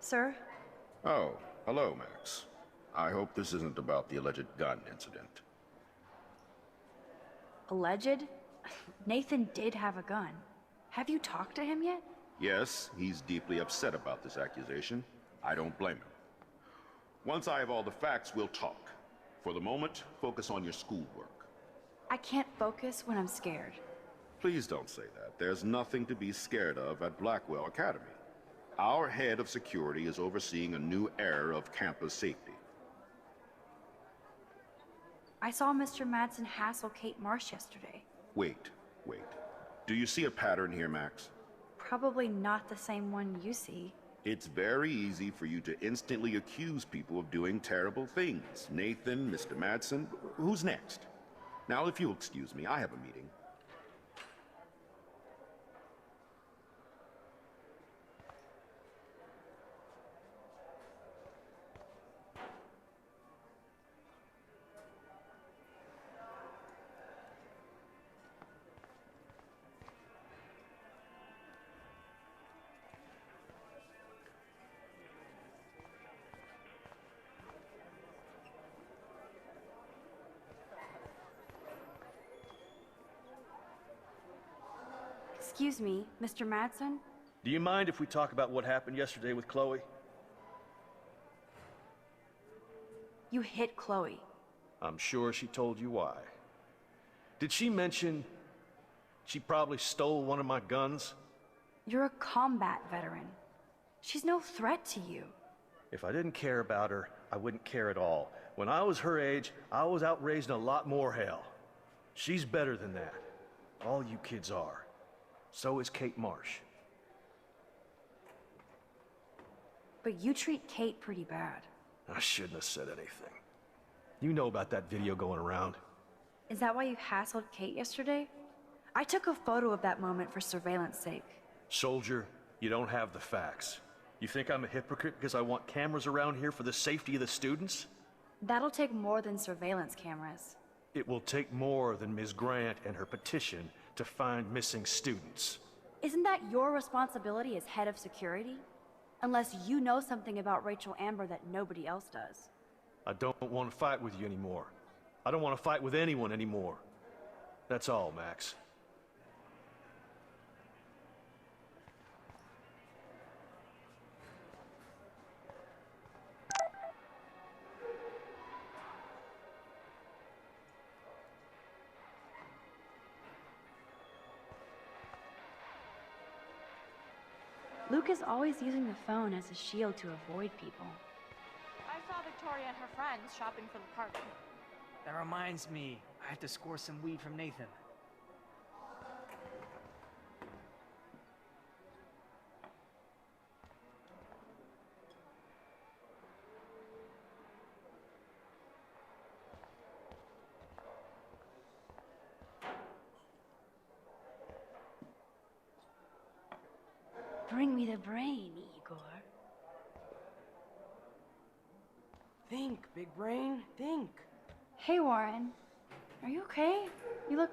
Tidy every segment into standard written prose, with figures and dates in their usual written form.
Sir? Oh, hello, Max. I hope this isn't about the alleged gun incident. Alleged? Nathan did have a gun. Have you talked to him yet? Yes, he's deeply upset about this accusation. I don't blame him. Once I have all the facts, we'll talk. For the moment, focus on your schoolwork. I can't focus when I'm scared. Please don't say that. There's nothing to be scared of at Blackwell Academy. Our head of security is overseeing a new era of campus safety. I saw Mr. Madsen hassle Kate Marsh yesterday. Wait. Do you see a pattern here, Max? Probably not the same one you see. It's very easy for you to instantly accuse people of doing terrible things. Nathan, Mr. Madsen, who's next? Now, if you'll excuse me, I have a meeting. Excuse me, Mr. Madsen? Do you mind if we talk about what happened yesterday with Chloe? You hit Chloe. I'm sure she told you why. Did she mention she probably stole one of my guns? You're a combat veteran. She's no threat to you. If I didn't care about her, I wouldn't care at all. When I was her age, I was out raising a lot more hell. She's better than that. All you kids are. So is Kate Marsh. But you treat Kate pretty bad. I shouldn't have said anything. You know about that video going around. Is that why you hassled Kate yesterday? I took a photo of that moment for surveillance sake. Soldier, you don't have the facts. You think I'm a hypocrite because I want cameras around here for the safety of the students? That'll take more than surveillance cameras. It will take more than Ms. Grant and her petition to find missing students. Isn't that your responsibility as head of security? Unless you know something about Rachel Amber that nobody else does. I don't want to fight with you anymore. I don't want to fight with anyone anymore. That's all, Max. Luke is always using the phone as a shield to avoid people. I saw Victoria and her friends shopping for the party. That reminds me, I have to score some weed from Nathan. Bring me the brain, Igor. Think, big brain, think. Hey, Warren. Are you okay? You look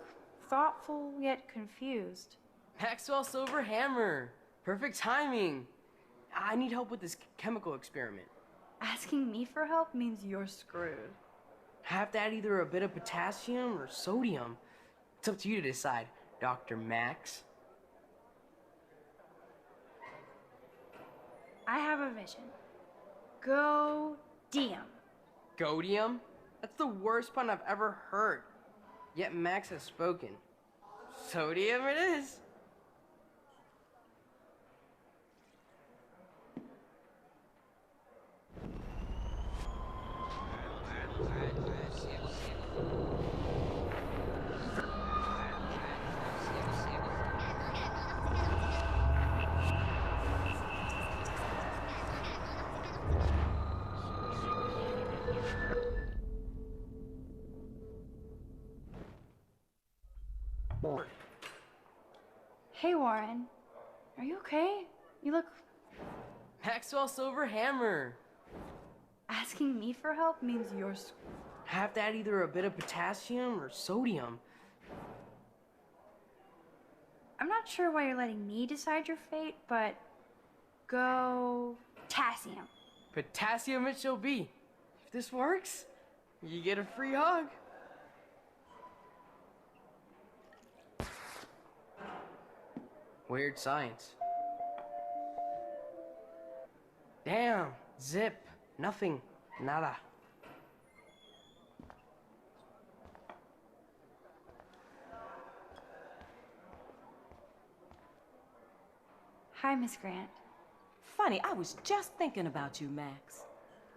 thoughtful yet confused. Maxwell Silver Hammer. Perfect timing. I need help with this chemical experiment. Asking me for help means you're screwed. Have to add either a bit of potassium or sodium. It's up to you to decide, Dr. Max. I have a vision. Go-dium. Godium? That's the worst pun I've ever heard. Yet Max has spoken. Sodium it is. Hey, Warren. Are you okay? You look... Maxwell Silver Hammer. Asking me for help means you're screwed. Have to add either a bit of potassium or sodium. I'm not sure why you're letting me decide your fate, but... Go... potassium. Potassium it shall be. If this works, you get a free hug. Weird science. Damn, zip, nothing, nada. Hi, Miss Grant. Funny, I was just thinking about you, Max.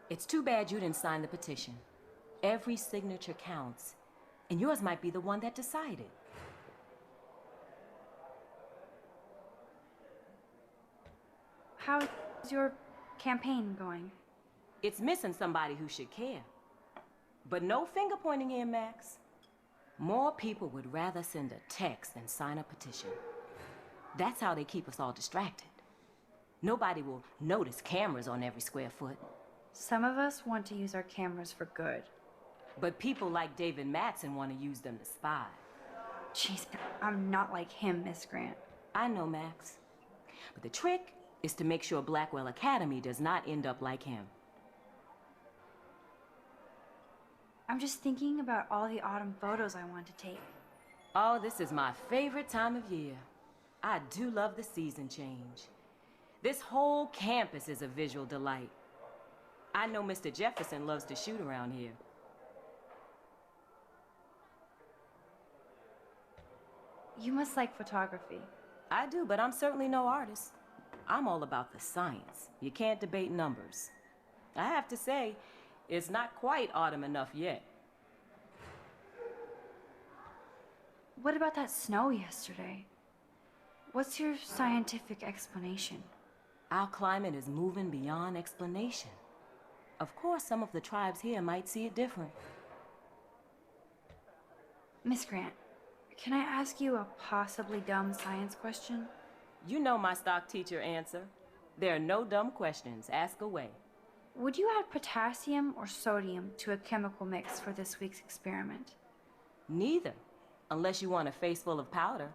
It's too bad you didn't sign the petition. Every signature counts, and yours might be the one that decided. How's your campaign going? It's missing somebody who should care. But no finger pointing here, Max. More people would rather send a text than sign a petition. That's how they keep us all distracted. Nobody will notice cameras on every square foot. Some of us want to use our cameras for good. But people like David Mattson want to use them to spy. Jeez, I'm not like him, Miss Grant. I know, Max. But the trick is to make sure Blackwell Academy does not end up like him. I'm just thinking about all the autumn photos I want to take. Oh, this is my favorite time of year. I do love the season change. This whole campus is a visual delight. I know Mr. Jefferson loves to shoot around here. You must like photography. I do, but I'm certainly no artist. I'm all about the science. You can't debate numbers. I have to say, it's not quite autumn enough yet. What about that snow yesterday? What's your scientific explanation? Our climate is moving beyond explanation. Of course, some of the tribes here might see it different. Miss Grant, can I ask you a possibly dumb science question? You know my stock teacher answer. There are no dumb questions. Ask away. Would you add potassium or sodium to a chemical mix for this week's experiment? Neither, unless you want a face full of powder.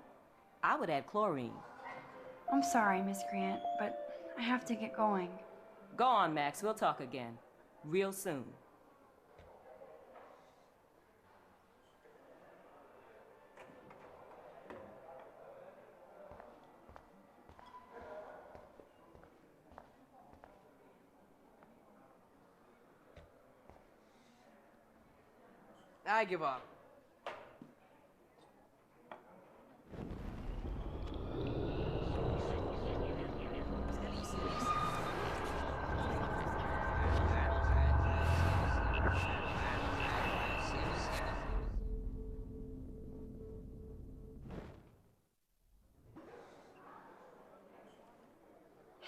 I would add chlorine. I'm sorry, Miss Grant, but I have to get going. Go on, Max. We'll talk again. Real soon. I give up.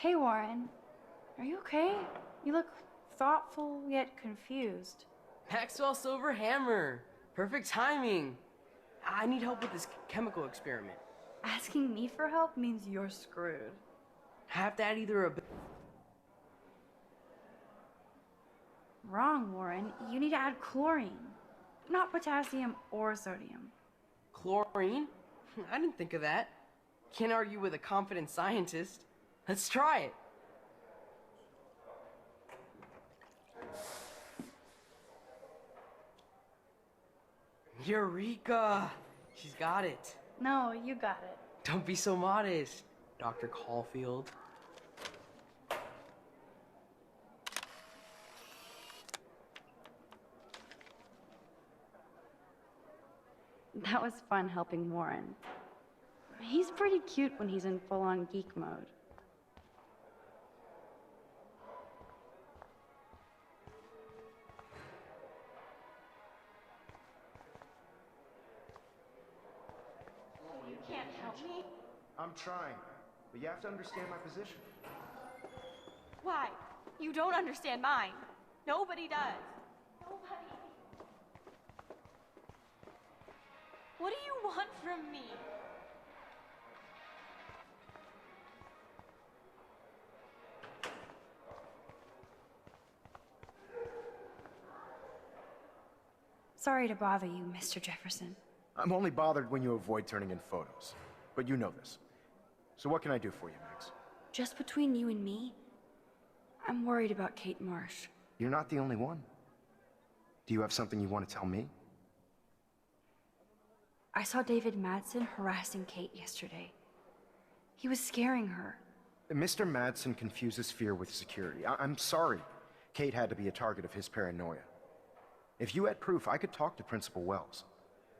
Hey, Warren. Are you okay? You look thoughtful yet confused. Maxwell Silver Hammer. Perfect timing. I need help with this chemical experiment. Asking me for help means you're screwed. I have to add either a Wrong, Warren. You need to add chlorine, not potassium or sodium. chlorine. I didn't think of that. Can't argue with a confident scientist. Let's try it. Eureka! She's got it. No, you got it. Don't be so modest, Dr. Caulfield. That was fun helping Warren. He's pretty cute when he's in full-on geek mode. You can't help me? I'm trying, but you have to understand my position. Why? You don't understand mine. Nobody does. Nobody. What do you want from me? Sorry to bother you, Mr. Jefferson. I'm only bothered when you avoid turning in photos. But you know this. So what can I do for you, Max? Just between you and me, I'm worried about Kate Marsh. You're not the only one. Do you have something you want to tell me? I saw David Madsen harassing Kate yesterday. He was scaring her. Mr. Madsen confuses fear with security. I'm sorry Kate had to be a target of his paranoia. If you had proof, I could talk to Principal Wells.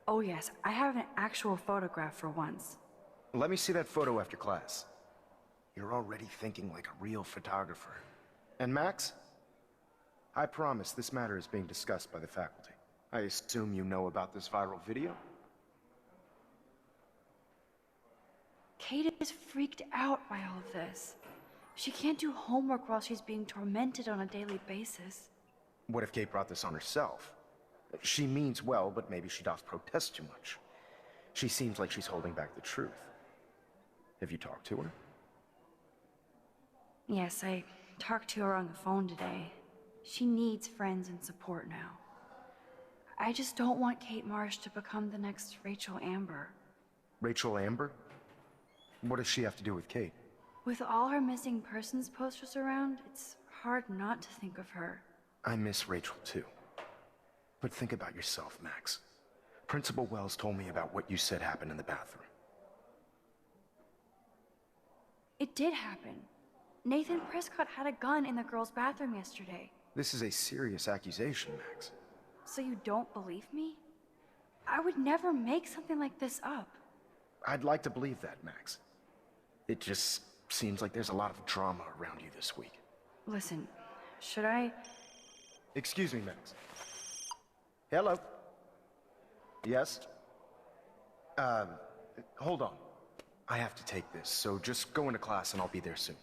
Oh yes, I have an actual photograph for once. Let me see that photo after class. You're already thinking like a real photographer. And Max? I promise this matter is being discussed by the faculty. I assume you know about this viral video? Kate is freaked out by all of this. She can't do homework while she's being tormented on a daily basis. What if Kate brought this on herself? She means well, but maybe she does protest too much. She seems like she's holding back the truth. Have you talked to her? Yes, I talked to her on the phone today. She needs friends and support now. I just don't want Kate Marsh to become the next Rachel Amber. Rachel Amber? What does she have to do with Kate? With all her missing persons posters around, it's hard not to think of her. I miss Rachel too. But think about yourself, Max. Principal Wells told me about what you said happened in the bathroom. It did happen. Nathan Prescott had a gun in the girls' bathroom yesterday. This is a serious accusation, Max. So you don't believe me? I would never make something like this up. I'd like to believe that, Max. It just seems like there's a lot of drama around you this week. Listen, should I... Excuse me, Max. Hello? Yes? Hold on. I have to take this, so just go into class and I'll be there soon.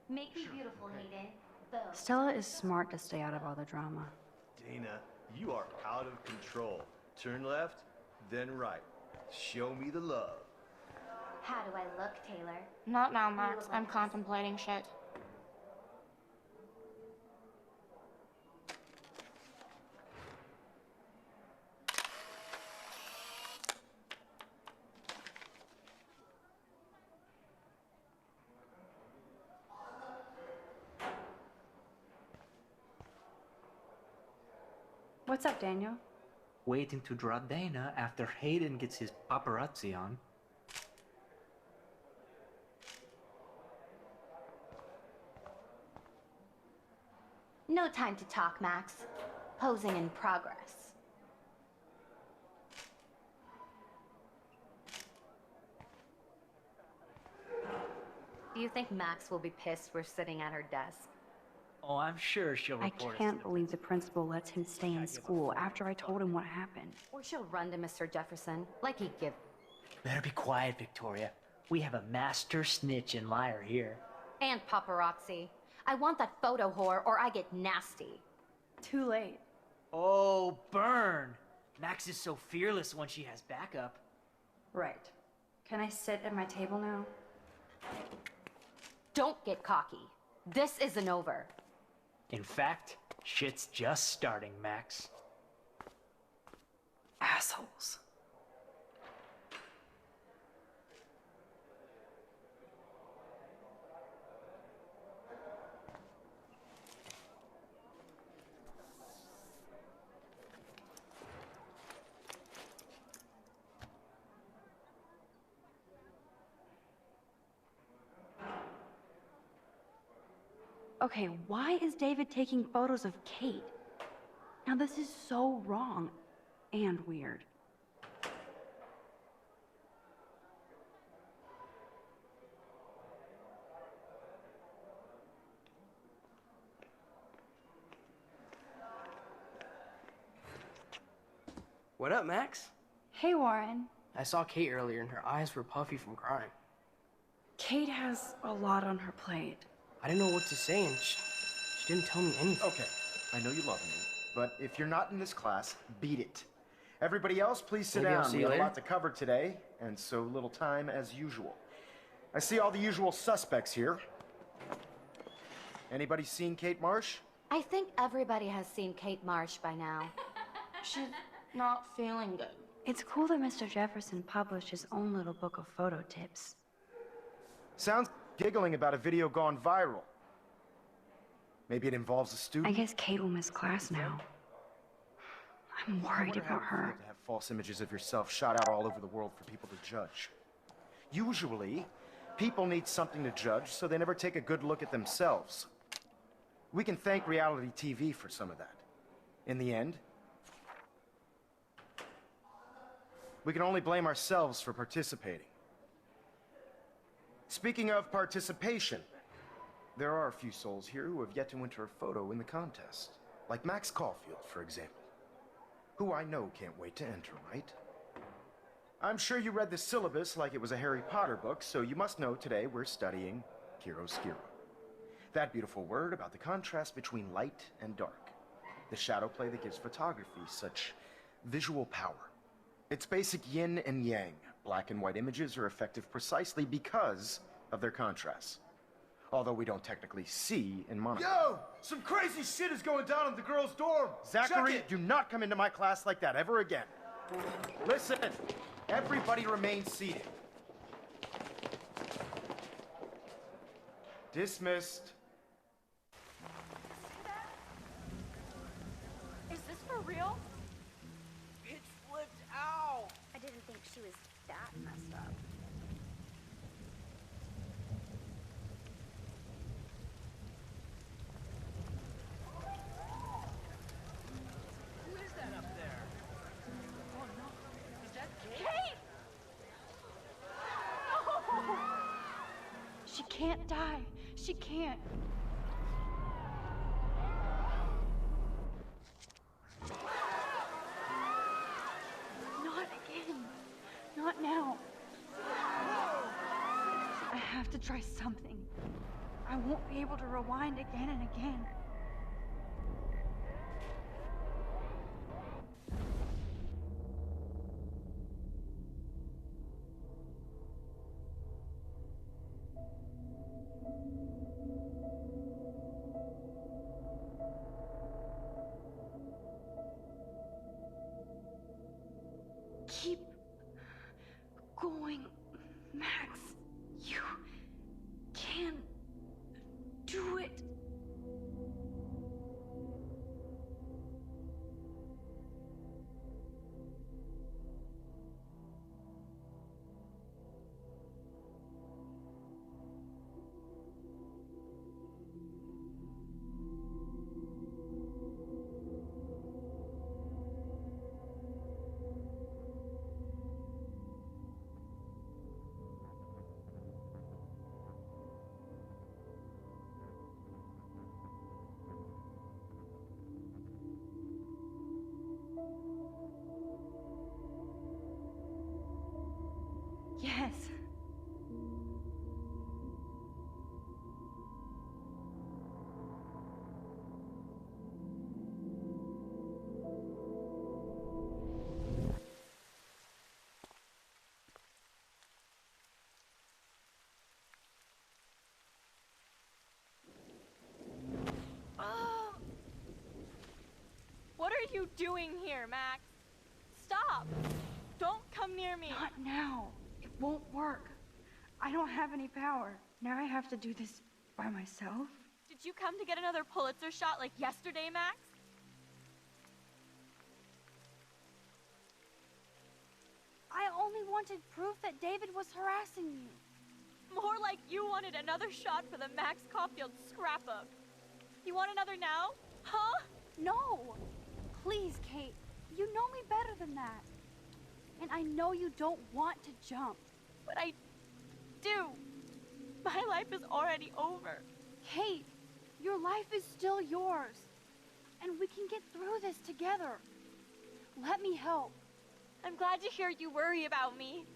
Make me beautiful, Hayden. Boom. Stella is smart to stay out of all the drama. Dana, you are out of control. Turn left, then right. Show me the love. How do I look, Taylor? Not now, Max. I'm contemplating shit. What's up, Daniel? Waiting to draw Dana after Hayden gets his paparazzi on. No time to talk, Max. Posing in progress. Do you think Max will be pissed we're sitting at her desk? Oh, I'm sure she'll I report us can't to the believe the principal lets him stay in school after I told him what happened. Or she'll run to Mr. Jefferson, like he'd give. Better be quiet, Victoria. We have a master snitch and liar here. And paparazzi. I want that photo whore or I get nasty. Too late. Oh, burn! Max is so fearless when she has backup. Right. Can I sit at my table now? Don't get cocky. This isn't over. In fact, shit's just starting, Max. Assholes. Okay, why is David taking photos of Kate? Now this is so wrong and weird. What up, Max? Hey, Warren. I saw Kate earlier and her eyes were puffy from crying. Kate has a lot on her plate. I didn't know what to say and she didn't tell me anything. Okay, I know you love me, but if you're not in this class, beat it. Everybody else, please sit Maybe I'll down. see We you have a later. lot to cover today, and so little time as usual. I see all the usual suspects here. Anybody seen Kate Marsh? I think everybody has seen Kate Marsh by now. She's not feeling good. It's cool that Mr. Jefferson published his own little book of photo tips. Sounds giggling about a video gone viral. Maybe it involves a I student? guess Kate will miss class now. I'm worried about her. To have false images of yourself shot out all over the world for people to judge. Usually, people need something to judge, so they never take a good look at themselves. We can thank reality TV for some of that. In the end, we can only blame ourselves for participating. Speaking of participation, there are a few souls here who have yet to enter a photo in the contest. Like Max Caulfield, for example. Who I know can't wait to enter, right? I'm sure you read the syllabus like it was a Harry Potter book, so you must know today we're studying chiaroscuro. That beautiful word about the contrast between light and dark. The shadow play that gives photography such visual power. It's basic yin and yang. Black and white images are effective precisely because of their contrasts. Although we don't technically see in monochromes. Yo! Some crazy shit is going down in the girls' dorm! Zachary, do not come into my class like that ever again. Listen, everybody remain seated. Dismissed. Is this for real? Bitch flipped out. I didn't think she was that messed up. Who is that up there? Oh no. Is that Kate? Kate! She can't die. She can't. Not again. Not now. I have to try something. I won't be able to rewind again and again. Keep going, Max. You can do it. Yes. What are you doing here, Max? Stop! Don't come near me. Not now. It won't work. I don't have any power. Now I have to do this by myself. Did you come to get another Pulitzer shot like yesterday, Max? I only wanted proof that David was harassing you. More like you wanted another shot for the Max Caulfield scrapbook. You want another now? Huh? No! Please, Kate. You know me better than that. And I know you don't want to jump. But I do. My life is already over. Kate, your life is still yours. And we can get through this together. Let me help. I'm glad to hear you worry about me.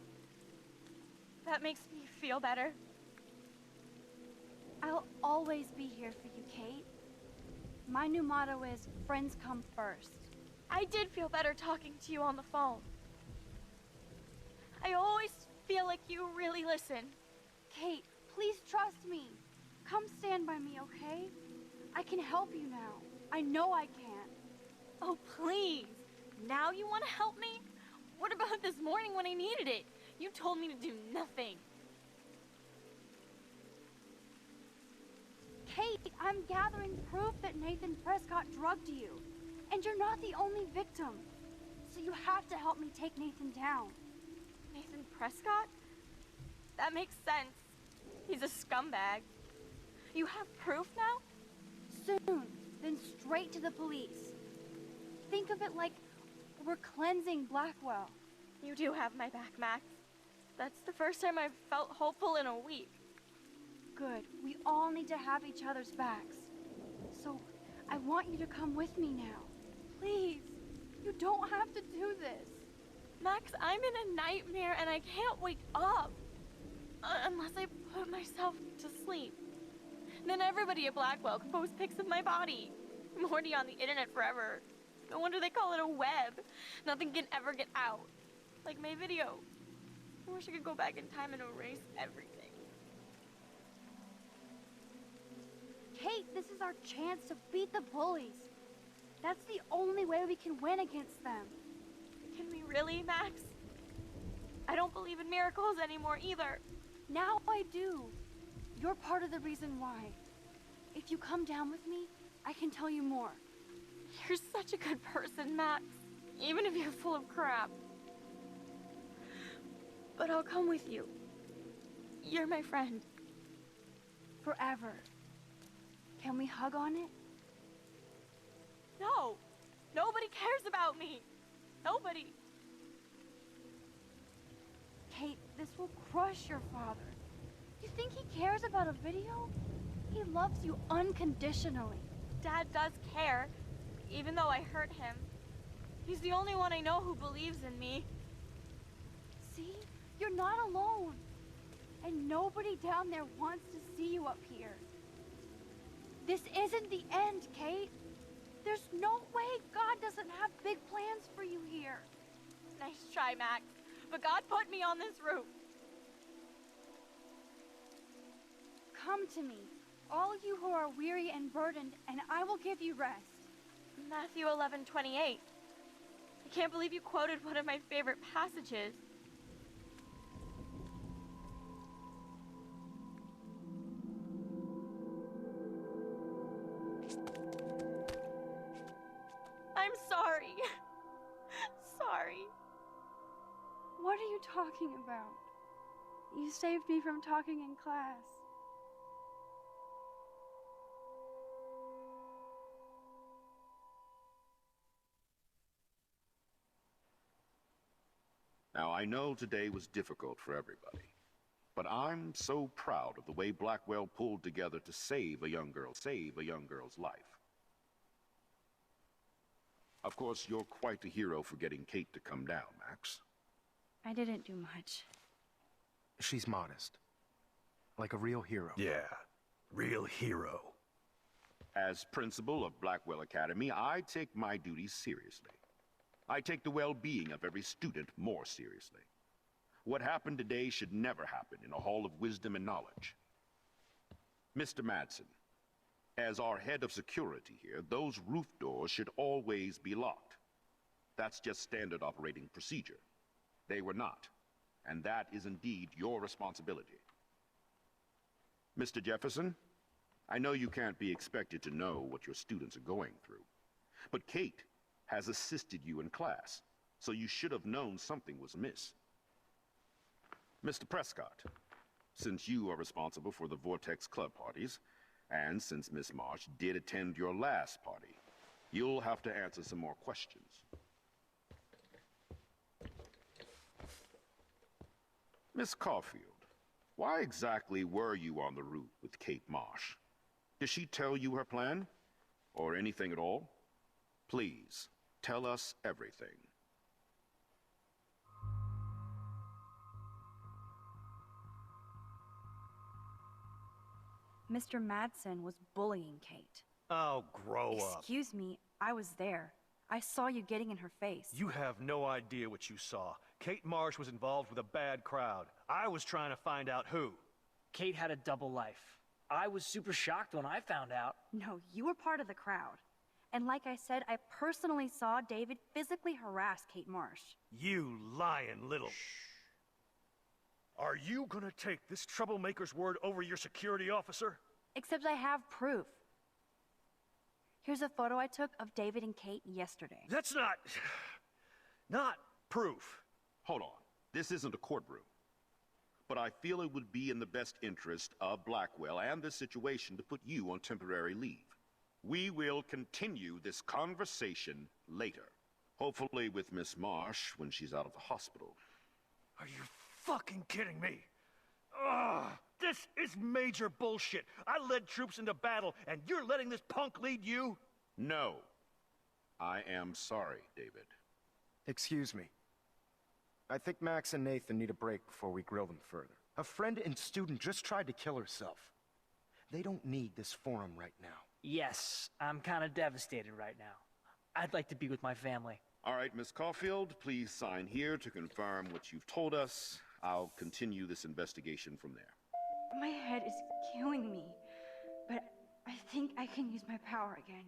That makes me feel better. I'll always be here for you, Kate. My new motto is, friends come first. I did feel better talking to you on the phone. I always feel like you really listen. Kate, please trust me. Come stand by me, okay? I can help you now. I know I can. Oh, please. Now you want to help me? What about this morning when I needed it? You told me to do nothing. Kate, I'm gathering proof that Nathan Prescott drugged you. And you're not the only victim. So you have to help me take Nathan down. Nathan Prescott? That makes sense. He's a scumbag. You have proof now? Soon, then straight to the police. Think of it like we're cleansing Blackwell. You do have my back, Max. That's the first time I've felt hopeful in a week. Good. We all need to have each other's backs. So, I want you to come with me now. Please. You don't have to do this. Max, I'm in a nightmare and I can't wake up. Unless I put myself to sleep. Then everybody at Blackwell can post pics of my body. I'm already on the internet forever. No wonder they call it a web. Nothing can ever get out. Like my video. I wish I could go back in time and erase everything. Kate, this is our chance to beat the bullies. That's the only way we can win against them. Can we really, Max? I don't believe in miracles anymore either. Now I do. You're part of the reason why. If you come down with me, I can tell you more. You're such a good person, Max. Even if you're full of crap. But I'll come with you. You're my friend. Forever. Can we hug on it? No! Nobody cares about me! Nobody! Kate, this will crush your father. You think he cares about a video? He loves you unconditionally. Dad does care, even though I hurt him. He's the only one I know who believes in me. See? You're not alone. And nobody down there wants to see you up here. This isn't the end, Kate. There's no way God doesn't have big plans for you here. Nice try, Max. But God put me on this roof. Come to me, all you who are weary and burdened, and I will give you rest. Matthew 11:28. I can't believe you quoted one of my favorite passages. I'm sorry. Sorry. What are you talking about? You saved me from talking in class. Now, I know today was difficult for everybody, but I'm so proud of the way Blackwell pulled together to save a young girl's life. Of course, you're quite the hero for getting Kate to come down, Max. I didn't do much. She's modest. Like a real hero. Yeah, real hero. As principal of Blackwell Academy, I take my duties seriously. I take the well-being of every student more seriously. What happened today should never happen in a hall of wisdom and knowledge. Mr. Madsen, as our head of security here, those roof doors should always be locked. That's just standard operating procedure. They were not, and that is indeed your responsibility. Mr. Jefferson, I know you can't be expected to know what your students are going through, but Kate has assisted you in class, so you should have known something was amiss. Mr. Prescott, since you are responsible for the Vortex Club parties, and since Miss Marsh did attend your last party, you'll have to answer some more questions. Miss Caulfield, why exactly were you on the route with Kate Marsh? Did she tell you her plan? Or anything at all? Please, tell us everything. Mr. Madsen was bullying Kate. Oh, grow up. Excuse me, I was there. I saw you getting in her face. You have no idea what you saw. Kate Marsh was involved with a bad crowd. I was trying to find out who. Kate had a double life. I was super shocked when I found out. No, you were part of the crowd. And like I said, I personally saw David physically harass Kate Marsh. You lying little... Are you gonna take this troublemaker's word over your security officer? Except I have proof. Here's a photo I took of David and Kate yesterday. That's not... not proof. Hold on. This isn't a courtroom. But I feel it would be in the best interest of Blackwell and this situation to put you on temporary leave. We will continue this conversation later. Hopefully with Miss Marsh when she's out of the hospital. Are you fucking kidding me? Ugh, this is major bullshit. I led troops into battle, and you're letting this punk lead you? No. I am sorry, David. Excuse me. I think Max and Nathan need a break before we grill them further. A friend and student just tried to kill herself. They don't need this forum right now. Yes, I'm kind of devastated right now. I'd like to be with my family. All right, Miss Caulfield, please sign here to confirm what you've told us. I'll continue this investigation from there. My head is killing me, but I think I can use my power again.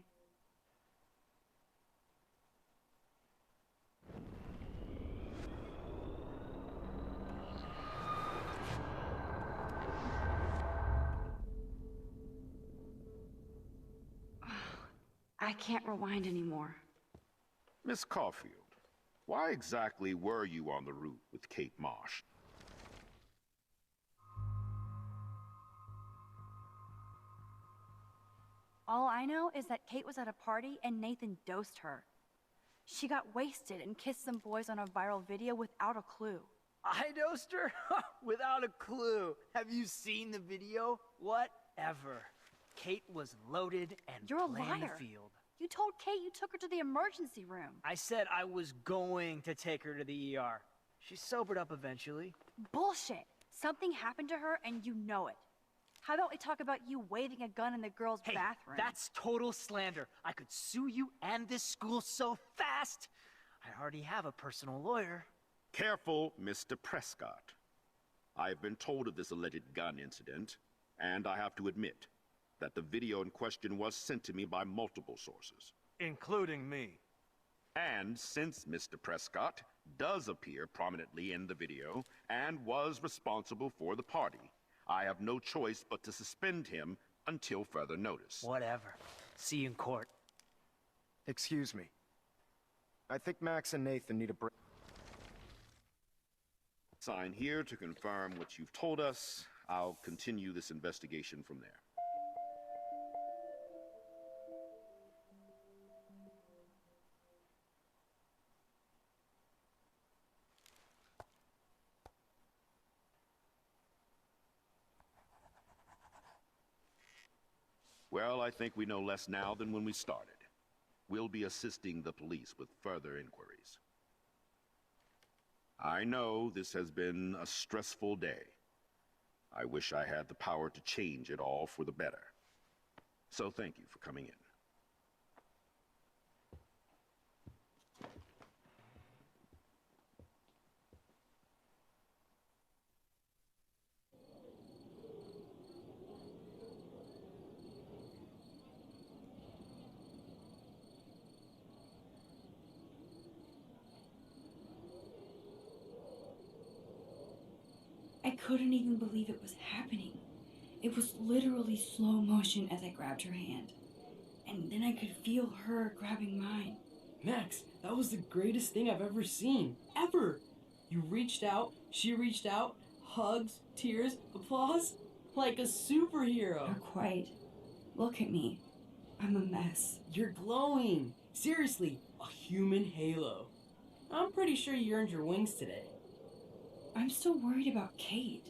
I can't rewind anymore. Miss Caulfield, why exactly were you on the route with Kate Marsh? All I know is that Kate was at a party and Nathan dosed her. She got wasted and kissed some boys on a viral video without a clue. I dosed her? Without a clue. Have you seen the video? Whatever. Kate was loaded and You're a playing liar. the field. You told Kate you took her to the emergency room. I said I was going to take her to the ER. She sobered up eventually. Bullshit. Something happened to her and you know it. How about we talk about you waving a gun in the girls' Hey, bathroom? that's total slander. I could sue you and this school so fast. I already have a personal lawyer. Careful, Mr. Prescott. I've been told of this alleged gun incident, and I have to admit that the video in question was sent to me by multiple sources. Including me. And since Mr. Prescott does appear prominently in the video and was responsible for the party, I have no choice but to suspend him until further notice. Whatever. See you in court. Excuse me. I think Max and Nathan need a break. Sign here to confirm what you've told us. I'll continue this investigation from there. Well, I think we know less now than when we started. We'll be assisting the police with further inquiries. I know this has been a stressful day. I wish I had the power to change it all for the better. So thank you for coming in. I couldn't even believe it was happening. It was literally slow motion as I grabbed her hand. And then I could feel her grabbing mine. Max, that was the greatest thing I've ever seen. Ever! You reached out, she reached out, hugs, tears, applause. Like a superhero. Not quite. Look at me. I'm a mess. You're glowing. Seriously, a human halo. I'm pretty sure you earned your wings today. I'm still worried about Kate.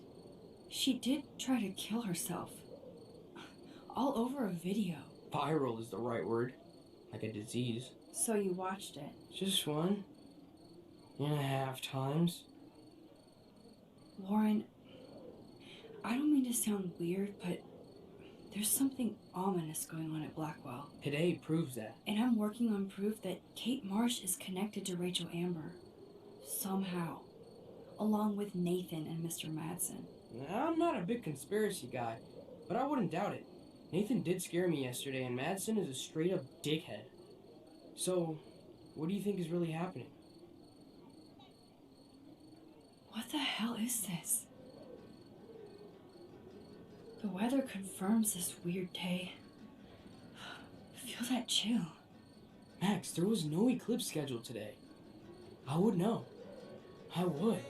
She did try to kill herself. All over a video. Viral is the right word. Like a disease. So you watched it? Just 1.5 times. Lauren, I don't mean to sound weird, but there's something ominous going on at Blackwell. Today proves that. And I'm working on proof that Kate Marsh is connected to Rachel Amber. Somehow. Along with Nathan and Mr. Madsen. I'm not a big conspiracy guy, but I wouldn't doubt it. Nathan did scare me yesterday, and Madsen is a straight-up dickhead. So, what do you think is really happening? What the hell is this? The weather confirms this weird day. Feel that chill. Max, there was no eclipse scheduled today. I would know. I would.